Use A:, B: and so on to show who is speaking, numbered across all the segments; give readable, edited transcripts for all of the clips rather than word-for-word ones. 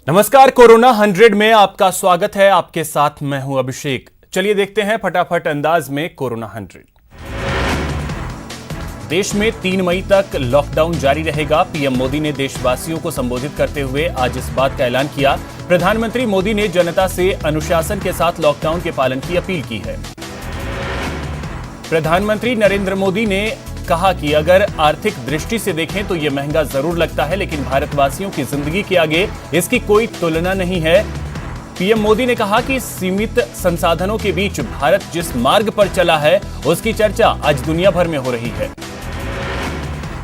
A: नमस्कार, कोरोना 100 में आपका स्वागत है। आपके साथ मैं हूं अभिषेक। चलिए देखते हैं फटाफट अंदाज में कोरोना 100। देश में 3 मई तक लॉकडाउन जारी रहेगा। पीएम मोदी ने देशवासियों को संबोधित करते हुए आज इस बात का ऐलान किया। प्रधानमंत्री मोदी ने जनता से अनुशासन के साथ लॉकडाउन के पालन की अपील की है। प्रधानमंत्री नरेंद्र मोदी ने कहा कि अगर आर्थिक दृष्टि से देखें तो यह महंगा जरूर लगता है, लेकिन भारतवासियों की जिंदगी के आगे इसकी कोई तुलना नहीं है। पीएम मोदी ने कहा कि सीमित संसाधनों के बीच भारत जिस मार्ग पर चला है उसकी चर्चा आज दुनिया भर में हो रही है।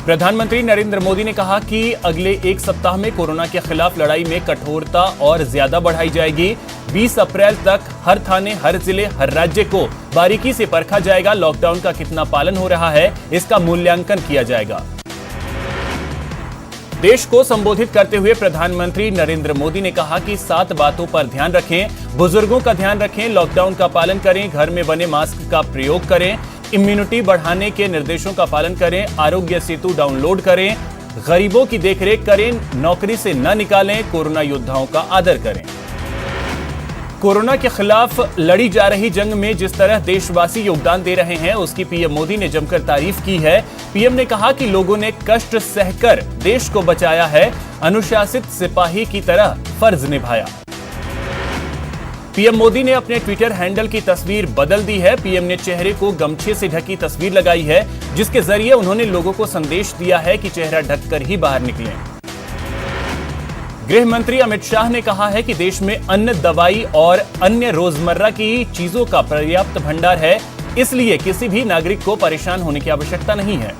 A: प्रधानमंत्री नरेंद्र मोदी ने कहा कि अगले 1 सप्ताह में कोरोना के खिलाफ लड़ाई में कठोरता और ज्यादा बढ़ाई जाएगी। 20 अप्रैल तक हर थाने, हर जिले, हर राज्य को बारीकी से परखा जाएगा। लॉकडाउन का कितना पालन हो रहा है इसका मूल्यांकन किया जाएगा। देश को संबोधित करते हुए प्रधानमंत्री नरेंद्र मोदी ने कहा कि 7 बातों पर ध्यान रखें। बुजुर्गों का ध्यान रखें, लॉकडाउन का पालन करें, घर में बने मास्क का प्रयोग करें, इम्यूनिटी बढ़ाने के निर्देशों का पालन करें, आरोग्य सेतु डाउनलोड करें, गरीबों की देखरेख करें, नौकरी से न निकालें, कोरोना योद्धाओं का आदर करें। कोरोना के खिलाफ लड़ी जा रही जंग में जिस तरह देशवासी योगदान दे रहे हैं उसकी पीएम मोदी ने जमकर तारीफ की है। पीएम ने कहा कि लोगों ने कष्ट सहकर देश को बचाया है, अनुशासित सिपाही की तरह फर्ज निभाया। पीएम मोदी ने अपने ट्विटर हैंडल की तस्वीर बदल दी है। पीएम ने चेहरे को गमछे से ढकी तस्वीर लगाई है, जिसके जरिए उन्होंने लोगों को संदेश दिया है कि चेहरा ढककर ही बाहर निकलें। गृह मंत्री अमित शाह ने कहा है कि देश में अन्न, दवाई और अन्य रोजमर्रा की चीजों का पर्याप्त भंडार है, इसलिए किसी भी नागरिक को परेशान होने की आवश्यकता नहीं है।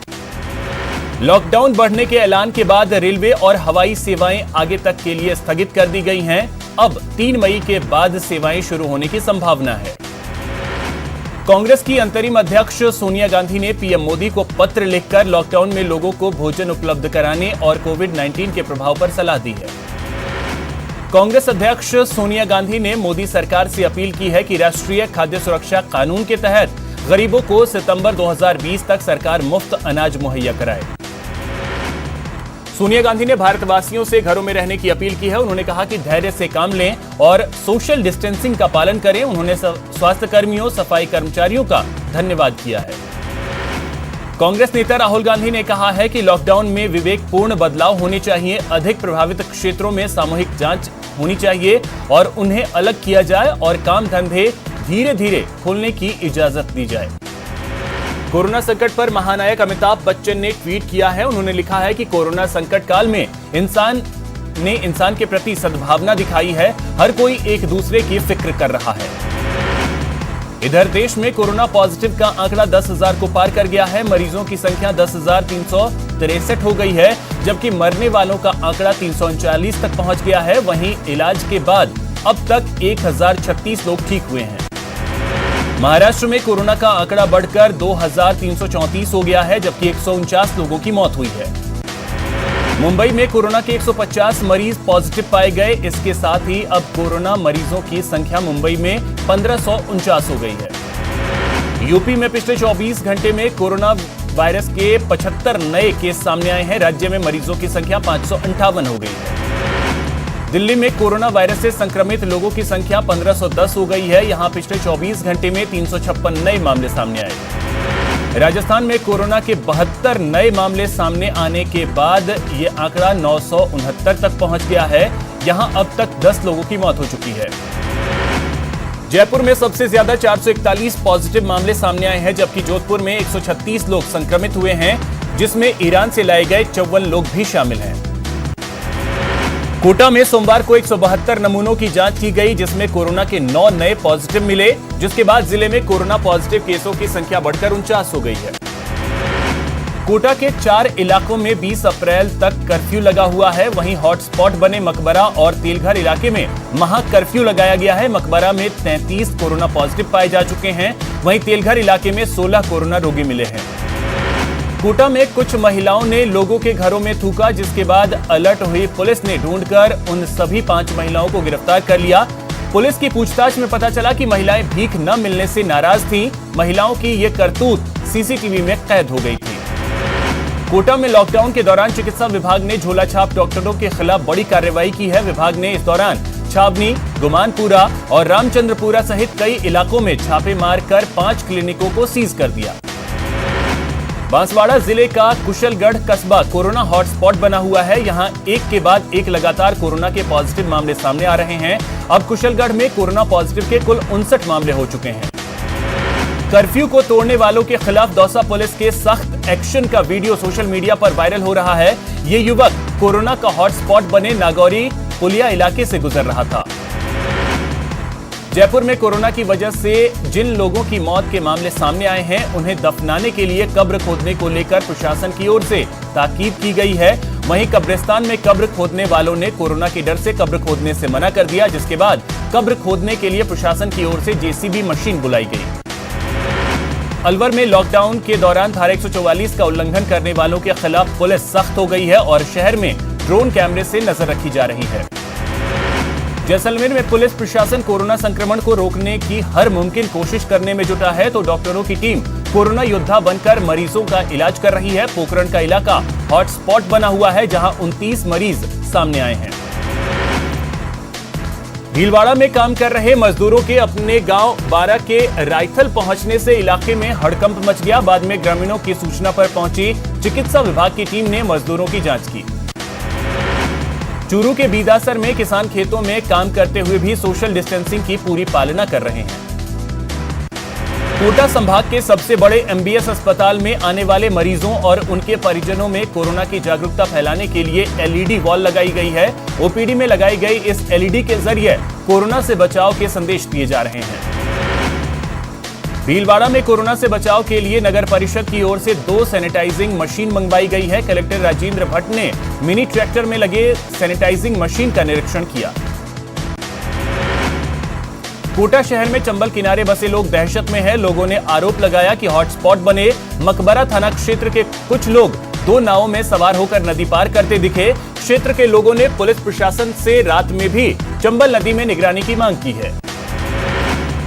A: लॉकडाउन बढ़ने के ऐलान के बाद रेलवे और हवाई सेवाएं आगे तक के लिए स्थगित कर दी गई हैं। अब 3 मई के बाद सेवाएं शुरू होने की संभावना है। कांग्रेस की अंतरिम अध्यक्ष सोनिया गांधी ने पीएम मोदी को पत्र लिखकर लॉकडाउन में लोगों को भोजन उपलब्ध कराने और कोविड-19 के प्रभाव पर सलाह दी है। कांग्रेस अध्यक्ष सोनिया गांधी ने मोदी सरकार से अपील की है कि राष्ट्रीय खाद्य सुरक्षा कानून के तहत गरीबों को सितंबर 2020 तक सरकार मुफ्त अनाज मुहैया कराए। सोनिया गांधी ने भारतवासियों से घरों में रहने की अपील की है। उन्होंने कहा कि धैर्य से काम लें और सोशल डिस्टेंसिंग का पालन करें। उन्होंने स्वास्थ्य कर्मियों, सफाई कर्मचारियों का धन्यवाद किया है। कांग्रेस नेता राहुल गांधी ने कहा है कि लॉकडाउन में विवेकपूर्ण बदलाव होने चाहिए। अधिक प्रभावित क्षेत्रों में सामूहिक जांच होनी चाहिए और उन्हें अलग किया जाए और काम धंधे धीरे धीरे खोलने की इजाजत दी जाए। कोरोना संकट पर महानायक अमिताभ बच्चन ने ट्वीट किया है। उन्होंने लिखा है कि कोरोना संकट काल में इंसान के प्रति सद्भावना दिखाई है। हर कोई एक दूसरे की फिक्र कर रहा है। इधर देश में कोरोना पॉजिटिव का आंकड़ा 10,000 को पार कर गया है। मरीजों की संख्या 10,363 हो गई है, जबकि मरने वालों का आंकड़ा 339 तक पहुंच गया है। वहीं इलाज के बाद अब तक 1036 लोग ठीक हुए हैं। महाराष्ट्र में कोरोना का आंकड़ा बढ़कर 2,334 हो गया है, जबकि 149 लोगों की मौत हुई है। मुंबई में कोरोना के 150 मरीज पॉजिटिव पाए गए। इसके साथ ही अब कोरोना मरीजों की संख्या मुंबई में 1549 हो गई है। यूपी में पिछले 24 घंटे में कोरोना वायरस के 75 नए केस सामने आए हैं। राज्य में मरीजों की संख्या 558 हो गई है। दिल्ली में कोरोना वायरस से संक्रमित लोगों की संख्या 1510 हो गई है। यहां पिछले 24 घंटे में 356 नए मामले सामने आए। राजस्थान में कोरोना के 72 नए मामले सामने आने के बाद ये आंकड़ा 969 तक पहुंच गया है। यहां अब तक 10 लोगों की मौत हो चुकी है। जयपुर में सबसे ज्यादा 441 पॉजिटिव मामले सामने आए हैं, जबकि जोधपुर में 136 लोग संक्रमित हुए हैं, जिसमें ईरान से लाए गए 54 लोग भी शामिल हैं। कोटा में सोमवार को 172 नमूनों की जांच की गई, जिसमें कोरोना के 9 नए पॉजिटिव मिले, जिसके बाद जिले में कोरोना पॉजिटिव केसों की संख्या बढ़कर 49 हो गई है। कोटा के 4 इलाकों में 20 अप्रैल तक कर्फ्यू लगा हुआ है। वहीं हॉटस्पॉट बने मकबरा और तेलघर इलाके में महा कर्फ्यू लगाया गया है। मकबरा में 33 कोरोना पॉजिटिव पाए जा चुके हैं। वहीं तेलघर इलाके में 16 कोरोना रोगी मिले हैं। कोटा में कुछ महिलाओं ने लोगों के घरों में थूका, जिसके बाद अलर्ट हुई पुलिस ने ढूंढकर उन सभी 5 महिलाओं को गिरफ्तार कर लिया। पुलिस की पूछताछ में पता चला कि महिलाएं भीख न मिलने से नाराज थीं। महिलाओं की ये करतूत सीसीटीवी में कैद हो गई थी। कोटा में लॉकडाउन के दौरान चिकित्सा विभाग ने झोला छाप डॉक्टरों के खिलाफ बड़ी कार्रवाई की है। विभाग ने इस दौरान छावनी, गुमानपुरा और रामचंद्रपुरा सहित कई इलाकों में छापे मारकर 5 क्लिनिकों को सीज कर दिया। बांसवाड़ा जिले का कुशलगढ़ कस्बा कोरोना हॉटस्पॉट बना हुआ है। यहां एक के बाद एक लगातार कोरोना के पॉजिटिव मामले सामने आ रहे हैं। अब कुशलगढ़ में कोरोना पॉजिटिव के कुल 59 मामले हो चुके हैं। कर्फ्यू को तोड़ने वालों के खिलाफ दौसा पुलिस के सख्त एक्शन का वीडियो सोशल मीडिया पर वायरल हो रहा है। ये युवक कोरोना का हॉटस्पॉट बने नागौरी पुलिया इलाके से गुजर रहा था। जयपुर में कोरोना की वजह से जिन लोगों की मौत के मामले सामने आए हैं, उन्हें दफनाने के लिए कब्र खोदने को लेकर प्रशासन की ओर से ताकीद की गई है। वहीं कब्रिस्तान में कब्र खोदने वालों ने कोरोना के डर से कब्र खोदने से मना कर दिया, जिसके बाद कब्र खोदने के लिए प्रशासन की ओर से जेसीबी मशीन बुलाई गई। अलवर में लॉकडाउन के दौरान धारा 144 का उल्लंघन करने वालों के खिलाफ पुलिस सख्त हो गई है और शहर में ड्रोन कैमरे से नजर रखी जा रही है। जैसलमेर में पुलिस प्रशासन कोरोना संक्रमण को रोकने की हर मुमकिन कोशिश करने में जुटा है, तो डॉक्टरों की टीम कोरोना योद्धा बनकर मरीजों का इलाज कर रही है। पोखरण का इलाका हॉटस्पॉट बना हुआ है, जहां 29 मरीज सामने आए हैं। भीलवाड़ा में काम कर रहे मजदूरों के अपने गांव 12 के रायथल पहुंचने से इलाके में हड़कंप मच गया। बाद में ग्रामीणों की सूचना पर पहुंची चिकित्सा विभाग की टीम ने मजदूरों की जांच की। चूरू के बीदासर में किसान खेतों में काम करते हुए भी सोशल डिस्टेंसिंग की पूरी पालना कर रहे हैं। कोटा संभाग के सबसे बड़े एमबीएस अस्पताल में आने वाले मरीजों और उनके परिजनों में कोरोना की जागरूकता फैलाने के लिए एलईडी वॉल लगाई गई है। ओपीडी में लगाई गई इस एलईडी के जरिए कोरोना से बचाव के संदेश दिए जा रहे हैं। भीलवाड़ा में कोरोना से बचाव के लिए नगर परिषद की ओर से 2 सैनिटाइजिंग मशीन मंगवाई गई है। कलेक्टर राजेंद्र भट्ट ने मिनी ट्रैक्टर में लगे सैनिटाइजिंग मशीन का निरीक्षण किया। कोटा शहर में चंबल किनारे बसे लोग दहशत में हैं। लोगों ने आरोप लगाया कि हॉटस्पॉट बने मकबरा थाना क्षेत्र के कुछ लोग 2 नावों में सवार होकर नदी पार करते दिखे। क्षेत्र के लोगों ने पुलिस प्रशासन से रात में भी चंबल नदी में निगरानी की मांग की है।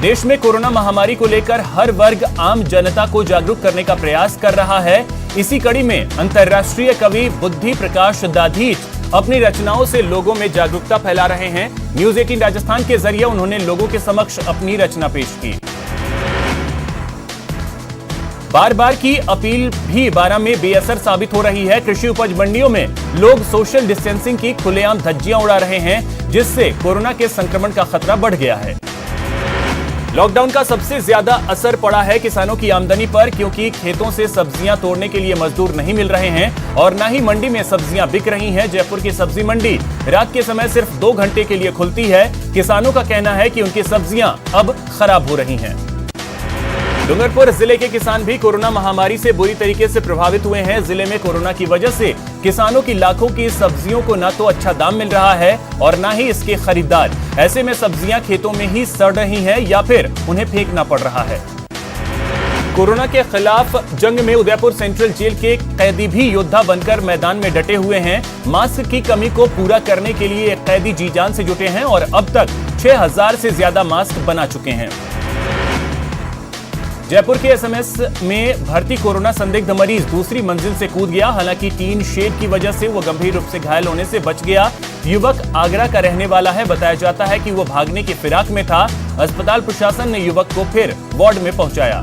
A: देश में कोरोना महामारी को लेकर हर वर्ग आम जनता को जागरूक करने का प्रयास कर रहा है। इसी कड़ी में अंतर्राष्ट्रीय कवि बुद्धि प्रकाश दाधीच अपनी रचनाओं से लोगों में जागरूकता फैला रहे हैं। न्यूज 18 राजस्थान के जरिए उन्होंने लोगों के समक्ष अपनी रचना पेश की। बार बार की अपील भी 12 में बेअसर साबित हो रही है। कृषि उपज मंडियों में लोग सोशल डिस्टेंसिंग की खुलेआम धज्जियां उड़ा रहे हैं, जिससे कोरोना के संक्रमण का खतरा बढ़ गया है। लॉकडाउन का सबसे ज्यादा असर पड़ा है किसानों की आमदनी पर, क्योंकि खेतों से सब्जियां तोड़ने के लिए मजदूर नहीं मिल रहे हैं और न ही मंडी में सब्जियां बिक रही हैं। जयपुर की सब्जी मंडी रात के समय सिर्फ 2 घंटे के लिए खुलती है। किसानों का कहना है कि उनकी सब्जियां अब खराब हो रही हैं। डूंगरपुर जिले के किसान भी कोरोना महामारी से बुरी तरीके से प्रभावित हुए हैं। जिले में कोरोना की वजह से किसानों की लाखों की सब्जियों को न तो अच्छा दाम मिल रहा है और न ही इसके खरीदार। ऐसे में सब्जियां खेतों में ही सड़ रही हैं या फिर उन्हें फेंकना पड़ रहा है। कोरोना के खिलाफ जंग में उदयपुर सेंट्रल जेल के कैदी भी योद्धा बनकर मैदान में डटे हुए हैं। मास्क की कमी को पूरा करने के लिए कैदी जी जान से जुटे हैं और अब तक 6000 से ज्यादा मास्क बना चुके हैं। जयपुर के एसएमएस में भर्ती कोरोना संदिग्ध मरीज दूसरी मंजिल से कूद गया। हालांकि टीन शेड की वजह से वो गंभीर रूप से घायल होने से बच गया। युवक आगरा का रहने वाला है। बताया जाता है कि वो भागने की फिराक में था। अस्पताल प्रशासन ने युवक को फिर वार्ड में पहुंचाया।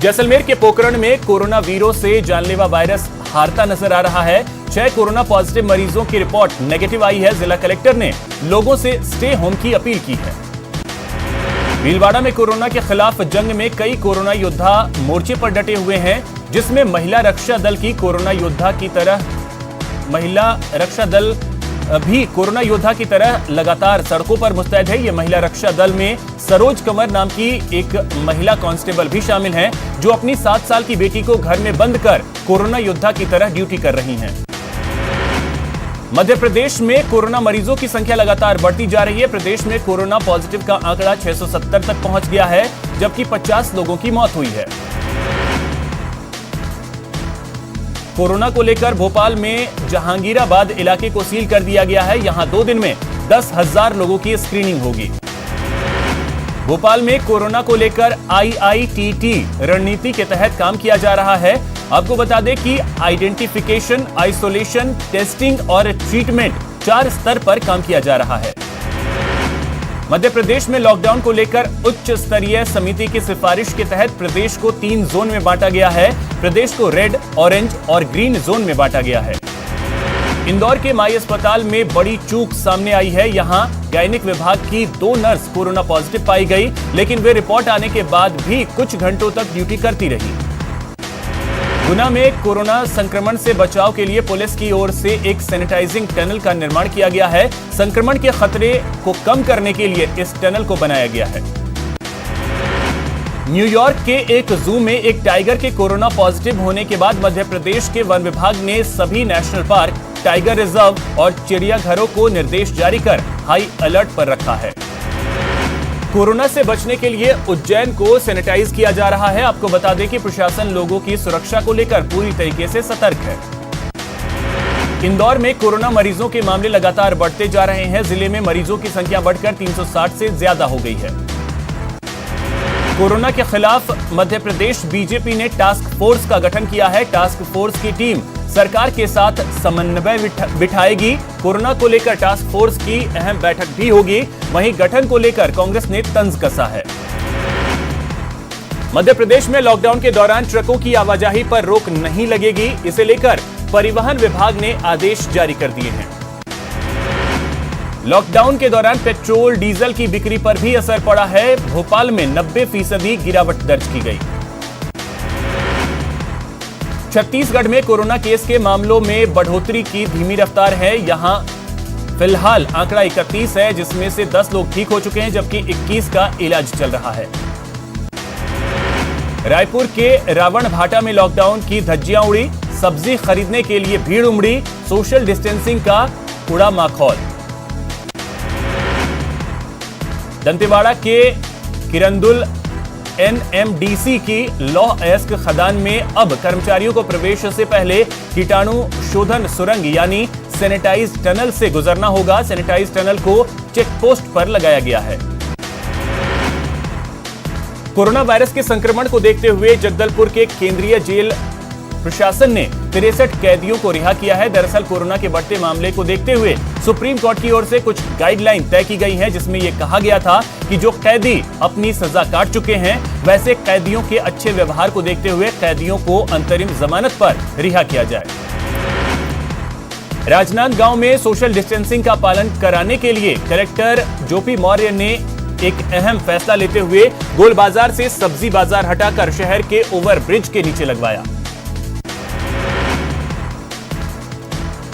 A: जैसलमेर के पोखरण में कोरोना वीरों से जानलेवा वायरस हारता नजर आ रहा है। 6 कोरोना पॉजिटिव मरीजों की रिपोर्ट नेगेटिव आई है। जिला कलेक्टर ने लोगों से स्टे होम की अपील की है। भीलवाड़ा में कोरोना के खिलाफ जंग में कई कोरोना योद्धा मोर्चे पर डटे हुए हैं, जिसमें महिला रक्षा दल भी कोरोना योद्धा की तरह लगातार सड़कों पर मुस्तैद है। ये महिला रक्षा दल में सरोज कंवर नाम की एक महिला कांस्टेबल भी शामिल हैं, जो अपनी 7 साल की बेटी को घर में बंद कर कोरोना योद्धा की तरह ड्यूटी कर रही हैं। मध्य प्रदेश में कोरोना मरीजों की संख्या लगातार बढ़ती जा रही है। प्रदेश में कोरोना पॉजिटिव का आंकड़ा 670 तक पहुंच गया है, जबकि 50 लोगों की मौत हुई है। कोरोना को लेकर भोपाल में जहांगीराबाद इलाके को सील कर दिया गया है। यहां 2 दिन में 10,000 लोगों की स्क्रीनिंग होगी। भोपाल में कोरोना को लेकर IITT रणनीति के तहत काम किया जा रहा है। आपको बता दें कि आइडेंटिफिकेशन, आइसोलेशन, टेस्टिंग और ट्रीटमेंट 4 स्तर पर काम किया जा रहा है। मध्य प्रदेश में लॉकडाउन को लेकर उच्च स्तरीय समिति की सिफारिश के तहत प्रदेश को 3 जोन में बांटा गया है। प्रदेश को रेड, ऑरेंज और ग्रीन जोन में बांटा गया है। इंदौर के माई अस्पताल में बड़ी चूक सामने आई है। यहां गायनिक विभाग की 2 नर्स कोरोना पॉजिटिव पाई गई, लेकिन वे रिपोर्ट आने के बाद भी कुछ घंटों तक ड्यूटी करती रही। गुना में कोरोना संक्रमण से बचाव के लिए पुलिस की ओर से एक सैनिटाइजिंग टनल का निर्माण किया गया है। संक्रमण के खतरे को कम करने के लिए इस टनल को बनाया गया है। न्यूयॉर्क के एक जू में एक टाइगर के कोरोना पॉजिटिव होने के बाद मध्य प्रदेश के वन विभाग ने सभी नेशनल पार्क, टाइगर रिजर्व और चिड़ियाघरों को निर्देश जारी कर हाई अलर्ट पर रखा है। कोरोना से बचने के लिए उज्जैन को सैनिटाइज किया जा रहा है। आपको बता दें कि प्रशासन लोगों की सुरक्षा को लेकर पूरी तरीके से सतर्क है। इंदौर में कोरोना मरीजों के मामले लगातार बढ़ते जा रहे हैं। जिले में मरीजों की संख्या बढ़कर 360 से ज्यादा हो गई है। कोरोना के खिलाफ मध्य प्रदेश बीजेपी ने टास्क फोर्स का गठन किया है। टास्क फोर्स की टीम सरकार के साथ समन्वय बिठाएगी। कोरोना को लेकर टास्क फोर्स की अहम बैठक भी होगी। वहीं गठन को लेकर कांग्रेस ने तंज कसा है। मध्य प्रदेश में लॉकडाउन के दौरान ट्रकों की आवाजाही पर रोक नहीं लगेगी। इसे लेकर परिवहन विभाग ने आदेश जारी कर दिए हैं। लॉकडाउन के दौरान पेट्रोल, डीजल की बिक्री पर भी असर पड़ा है। भोपाल में 90% गिरावट दर्ज की गई। छत्तीसगढ़ में कोरोना केस के मामलों में बढ़ोतरी की धीमी रफ्तार है। यहां फिलहाल आंकड़ा 31 है, जिसमें से 10 लोग ठीक हो चुके हैं, जबकि 21 का इलाज चल रहा है। रायपुर के रावण भाटा में लॉकडाउन की धज्जियां उड़ी। सब्जी खरीदने के लिए भीड़ उमड़ी। सोशल डिस्टेंसिंग का उड़ा माहौल। दंतेवाड़ा के किरंदुल एनएमडीसी की लौह अयस्क खदान में अब कर्मचारियों को प्रवेश से पहले कीटाणु शोधन सुरंग यानी सैनिटाइज टनल से गुजरना होगा। सैनिटाइज टनल को चेक पोस्ट पर लगाया गया है। कोरोना वायरस के संक्रमण को देखते हुए जगदलपुर के केंद्रीय जेल प्रशासन ने 63 कैदियों को रिहा किया है। दरअसल कोरोना के बढ़ते मामले को देखते हुए सुप्रीम कोर्ट की ओर से कुछ गाइडलाइन तय की गई है, जिसमें यह कहा गया था कि जो कैदी अपनी सजा काट चुके हैं, वैसे कैदियों के अच्छे व्यवहार को देखते हुए कैदियों को अंतरिम जमानत पर रिहा किया जाए। राजनांदगांव में सोशल डिस्टेंसिंग का पालन कराने के लिए कलेक्टर जोपी मौर्य ने एक अहम फैसला लेते हुए गोल बाजार से सब्जी बाजार हटाकर शहर के ओवरब्रिज के नीचे लगवाया।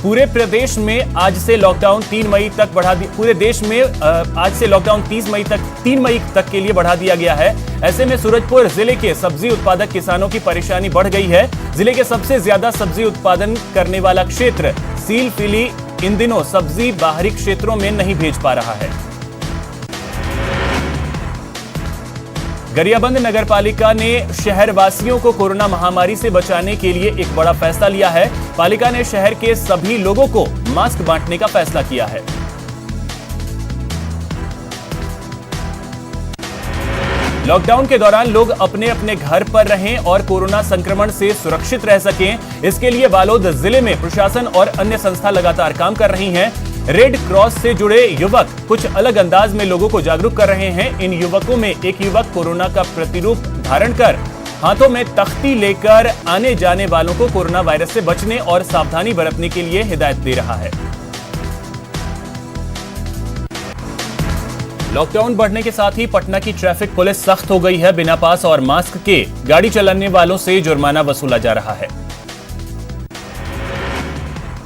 A: पूरे प्रदेश में आज से लॉकडाउन 3 मई तक बढ़ा दिया। पूरे देश में आज से लॉकडाउन 3 मई तक के लिए बढ़ा दिया गया है। ऐसे में सूरजपुर जिले के सब्जी उत्पादक किसानों की परेशानी बढ़ गई है। जिले के सबसे ज्यादा सब्जी उत्पादन करने वाला क्षेत्र सीलफिली इन दिनों सब्जी बाहरी क्षेत्रों में नहीं भेज पा रहा है। गरियाबंद नगरपालिका ने शहरवासियों को कोरोना महामारी से बचाने के लिए एक बड़ा फैसला लिया है। पालिका ने शहर के सभी लोगों को मास्क बांटने का फैसला किया है। लॉकडाउन के दौरान लोग अपने अपने घर पर रहें और कोरोना संक्रमण से सुरक्षित रह सकें, इसके लिए बालोद जिले में प्रशासन और अन्य संस्था लगातार काम कर रही हैं। रेड क्रॉस से जुड़े युवक कुछ अलग अंदाज में लोगों को जागरूक कर रहे हैं। इन युवकों में एक युवक कोरोना का प्रतिरूप धारण कर हाथों में तख्ती लेकर आने जाने वालों को कोरोना वायरस से बचने और सावधानी बरतने के लिए हिदायत दे रहा है। लॉकडाउन बढ़ने के साथ ही पटना की ट्रैफिक पुलिस सख्त हो गई है। बिना पास और मास्क के गाड़ी चलाने वालों से जुर्माना वसूला जा रहा है।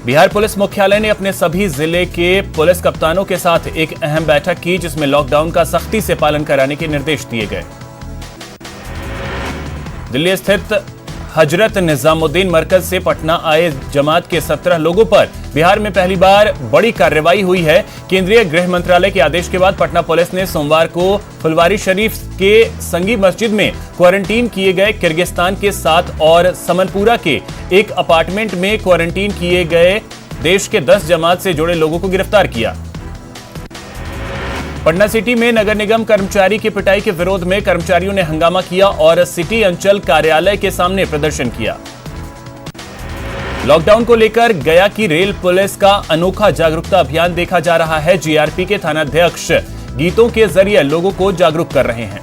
A: बिहार पुलिस मुख्यालय ने अपने सभी जिले के पुलिस कप्तानों के साथ एक अहम बैठक की, जिसमें लॉकडाउन का सख्ती से पालन कराने के निर्देश दिए गए। दिल्ली स्थित हजरत निजामुद्दीन मरकज से पटना आए जमात के 17 लोगों पर बिहार में पहली बार बड़ी कार्रवाई हुई है। केंद्रीय गृह मंत्रालय के आदेश के बाद पटना पुलिस ने सोमवार को फुलवारी शरीफ के संगी मस्जिद में क्वारंटीन किए गए किर्गिस्तान के 7 और समनपुरा के एक अपार्टमेंट में क्वारंटीन किए गए देश के 10 जमात से जुड़े लोगों को गिरफ्तार किया। पटना सिटी में नगर निगम कर्मचारी की पिटाई के विरोध में कर्मचारियों ने हंगामा किया और सिटी अंचल कार्यालय के सामने प्रदर्शन किया। लॉकडाउन को लेकर गया की रेल पुलिस का अनोखा जागरूकता अभियान देखा जा रहा है। जीआरपी के थानाध्यक्ष गीतों के जरिए लोगों को जागरूक कर रहे हैं।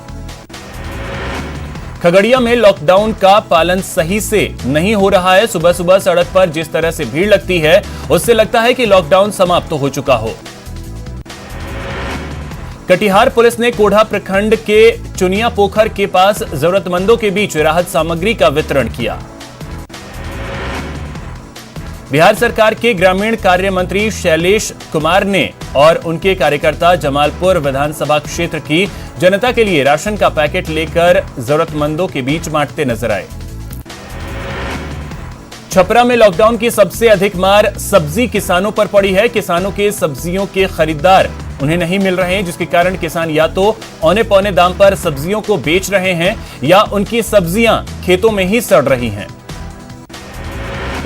A: खगड़िया में लॉकडाउन का पालन सही से नहीं हो रहा है। सुबह सुबह सड़क पर जिस तरह से भीड़ लगती है उससे लगता है कि लॉकडाउन समाप्त हो चुका हो। कटिहार पुलिस ने कोढ़ा प्रखंड के चुनिया पोखर के पास जरूरतमंदों के बीच राहत सामग्री का वितरण किया। बिहार सरकार के ग्रामीण कार्य मंत्री शैलेश कुमार ने और उनके कार्यकर्ता जमालपुर विधानसभा क्षेत्र की जनता के लिए राशन का पैकेट लेकर जरूरतमंदों के बीच बांटते नजर आए। छपरा में लॉकडाउन की सबसे अधिक मार सब्जी किसानों पर पड़ी है। किसानों के सब्जियों के खरीदार उन्हें नहीं मिल रहे हैं, जिसके कारण किसान या तो औने पौने दाम पर सब्जियों को बेच रहे हैं या उनकी सब्जियां खेतों में ही सड़ रही हैं।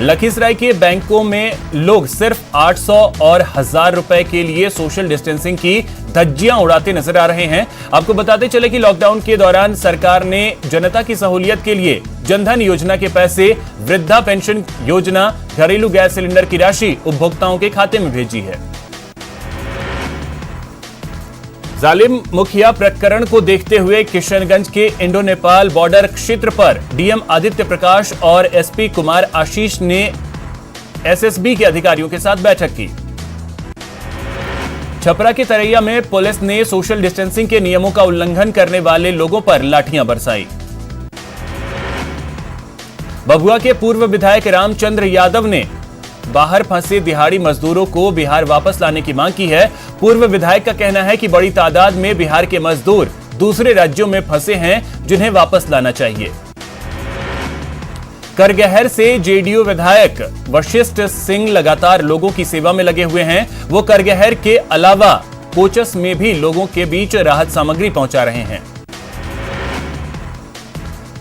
A: लखीसराय के बैंकों में लोग सिर्फ 800 और 1000 रुपए के लिए सोशल डिस्टेंसिंग की धज्जियां उड़ाते नजर आ रहे हैं। आपको बताते चले कि लॉकडाउन के दौरान सरकार ने जनता की सहूलियत के लिए जनधन योजना के पैसे, वृद्धा पेंशन योजना, घरेलू गैस सिलेंडर की राशि उपभोक्ताओं के खाते में भेजी है। जालिम मुखिया प्रकरण को देखते हुए किशनगंज के इंडो नेपाल बॉर्डर क्षेत्र पर डीएम आदित्य प्रकाश और एसपी कुमार आशीष ने एसएसबी के अधिकारियों के साथ बैठक की। छपरा के तरैया में पुलिस ने सोशल डिस्टेंसिंग के नियमों का उल्लंघन करने वाले लोगों पर लाठियां बरसाई। भभुआ के पूर्व विधायक रामचंद्र यादव ने बाहर फंसे दिहाड़ी मजदूरों को बिहार वापस लाने की मांग की है। पूर्व विधायक का कहना है कि बड़ी तादाद में बिहार के मजदूर दूसरे राज्यों में फंसे हैं, जिन्हें वापस लाना चाहिए। करगहर से जेडीयू विधायक वशिष्ठ सिंह लगातार लोगों की सेवा में लगे हुए हैं। वो करगहर के अलावा कोचस में भी लोगों के बीच राहत सामग्री पहुंचा रहे हैं।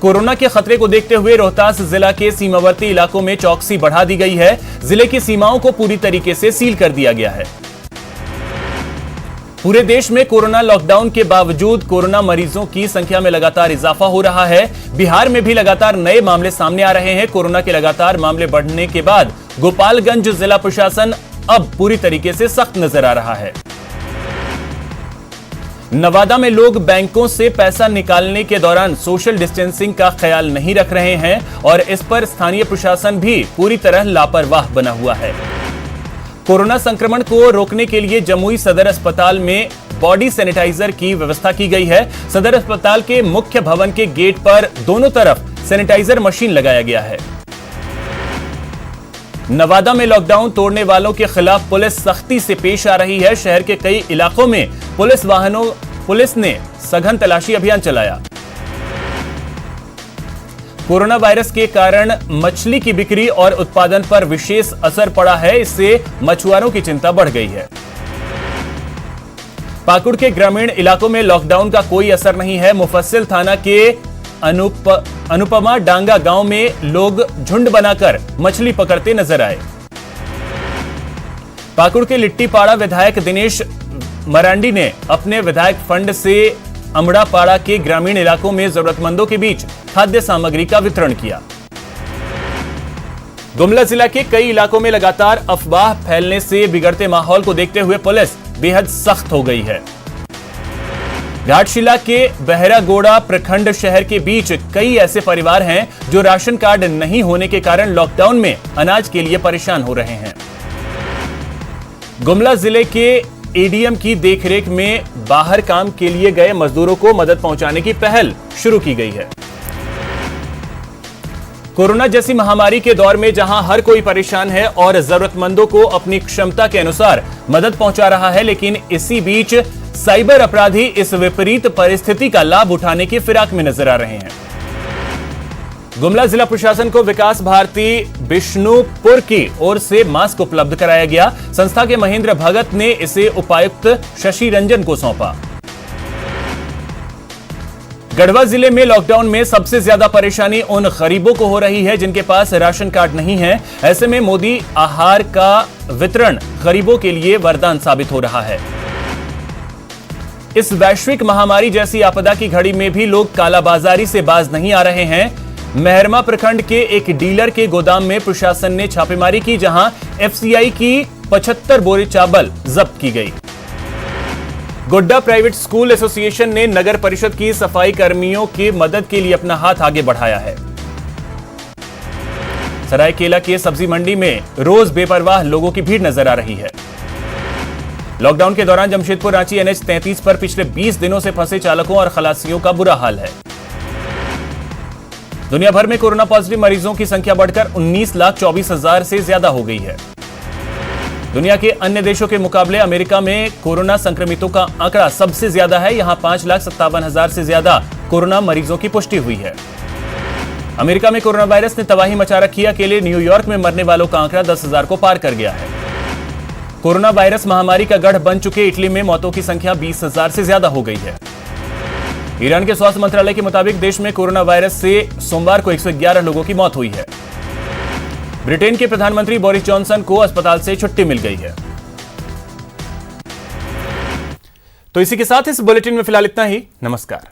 A: कोरोना के खतरे को देखते हुए रोहतास जिला के सीमावर्ती इलाकों में चौकसी बढ़ा दी गई है। जिले की सीमाओं को पूरी तरीके से सील कर दिया गया है। पूरे देश में कोरोना लॉकडाउन के बावजूद कोरोना मरीजों की संख्या में लगातार इजाफा हो रहा है। बिहार में भी लगातार नए मामले सामने आ रहे हैं। कोरोना के लगातार मामले बढ़ने के बाद गोपालगंज जिला प्रशासन अब पूरी तरीके से सख्त नजर आ रहा है। नवादा में लोग बैंकों से पैसा निकालने के दौरान सोशल डिस्टेंसिंग का ख्याल नहीं रख रहे हैं और इस पर स्थानीय प्रशासन भी पूरी तरह लापरवाह बना हुआ है। कोरोना संक्रमण को रोकने के लिए जमुई सदर अस्पताल में बॉडी सैनिटाइजर की व्यवस्था की गई है। सदर अस्पताल के मुख्य भवन के गेट पर दोनों तरफ सैनिटाइजर मशीन लगाया गया है। नवादा में लॉकडाउन तोड़ने वालों के खिलाफ पुलिस सख्ती से पेश आ रही है। शहर के कई इलाकों में पुलिस ने सघन तलाशी अभियान चलाया। कोरोना वायरस के कारण मछली की बिक्री और उत्पादन पर विशेष असर पड़ा है। इससे मछुआरों की चिंता बढ़ गई है। पाकुड़ के ग्रामीण इलाकों में लॉकडाउन का कोई असर नहीं है। मुफस्सिल थाना के अनुपमा डांगा गांव में लोग झुंड बनाकर मछली पकड़ते नजर आए। पाकुड़ के लिट्टीपाड़ा विधायक दिनेश मरांडी ने अपने विधायक फंड से अमड़ापाड़ा के ग्रामीण इलाकों में जरूरतमंदों के बीच खाद्य सामग्री का वितरण किया। गुमला जिला के कई इलाकों में लगातार अफवाह फैलने से बिगड़ते माहौल को देखते हुए पुलिस बेहद सख्त हो गई है। घाटशिला के बहरागोड़ा प्रखंड शहर के बीच कई ऐसे परिवार हैं जो राशन कार्ड नहीं होने के कारण लॉकडाउन में अनाज के लिए परेशान हो रहे हैं। गुमला जिले के एडीएम की देखरेख में बाहर काम के लिए गए मजदूरों को मदद पहुंचाने की पहल शुरू की गई है। कोरोना जैसी महामारी के दौर में जहां हर कोई परेशान है और जरूरतमंदों को अपनी क्षमता के अनुसार मदद पहुंचा रहा है, लेकिन इसी बीच साइबर अपराधी इस विपरीत परिस्थिति का लाभ उठाने की फिराक में नजर आ रहे हैं। गुमला जिला प्रशासन को विकास भारती बिष्णुपुर की ओर से मास्क उपलब्ध कराया गया। संस्था के महेंद्र भगत ने इसे उपायुक्त शशि रंजन को सौंपा। गढ़वा जिले में लॉकडाउन में सबसे ज्यादा परेशानी उन गरीबों को हो रही है जिनके पास राशन कार्ड नहीं है। ऐसे में मोदी आहार का वितरण गरीबों के लिए वरदान साबित हो रहा है। इस वैश्विक महामारी जैसी आपदा की घड़ी में भी लोग कालाबाजारी से बाज नहीं आ रहे हैं। मेहरमा प्रखंड के एक डीलर के गोदाम में प्रशासन ने छापेमारी की, जहां एफसीआई की 75 बोरे चावल जब्त की गई। गोड्डा प्राइवेट स्कूल एसोसिएशन ने नगर परिषद की सफाई कर्मियों की मदद के लिए अपना हाथ आगे बढ़ाया है। सरायकेला के सब्जी मंडी में रोज बेपरवाह लोगों की भीड़ नजर आ रही है। लॉकडाउन के दौरान जमशेदपुर रांची NH 33 पर पिछले 20 दिनों से फंसे चालकों और खलासियों का बुरा हाल है। दुनिया भर में कोरोना पॉजिटिव मरीजों की संख्या बढ़कर 19,24,000 से ज्यादा हो गई है। दुनिया के अन्य देशों के मुकाबले अमेरिका में कोरोना संक्रमितों का आंकड़ा सबसे ज्यादा है। यहां 5,57,000 से ज्यादा कोरोना मरीजों की पुष्टि हुई है। अमेरिका में कोरोना वायरस ने तबाही मचा रखी है। अकेले न्यूयॉर्क में मरने वालों का आंकड़ा 10,000 को पार कर गया है। कोरोना वायरस महामारी का गढ़ बन चुके इटली में मौतों की संख्या 20,000 से ज्यादा हो गई है। ईरान के स्वास्थ्य मंत्रालय के मुताबिक देश में कोरोना वायरस से सोमवार को 111 लोगों की मौत हुई है। ब्रिटेन के प्रधानमंत्री बोरिस जॉनसन को अस्पताल से छुट्टी मिल गई है। तो इसी के साथ इस बुलेटिन में फिलहाल इतना ही। नमस्कार।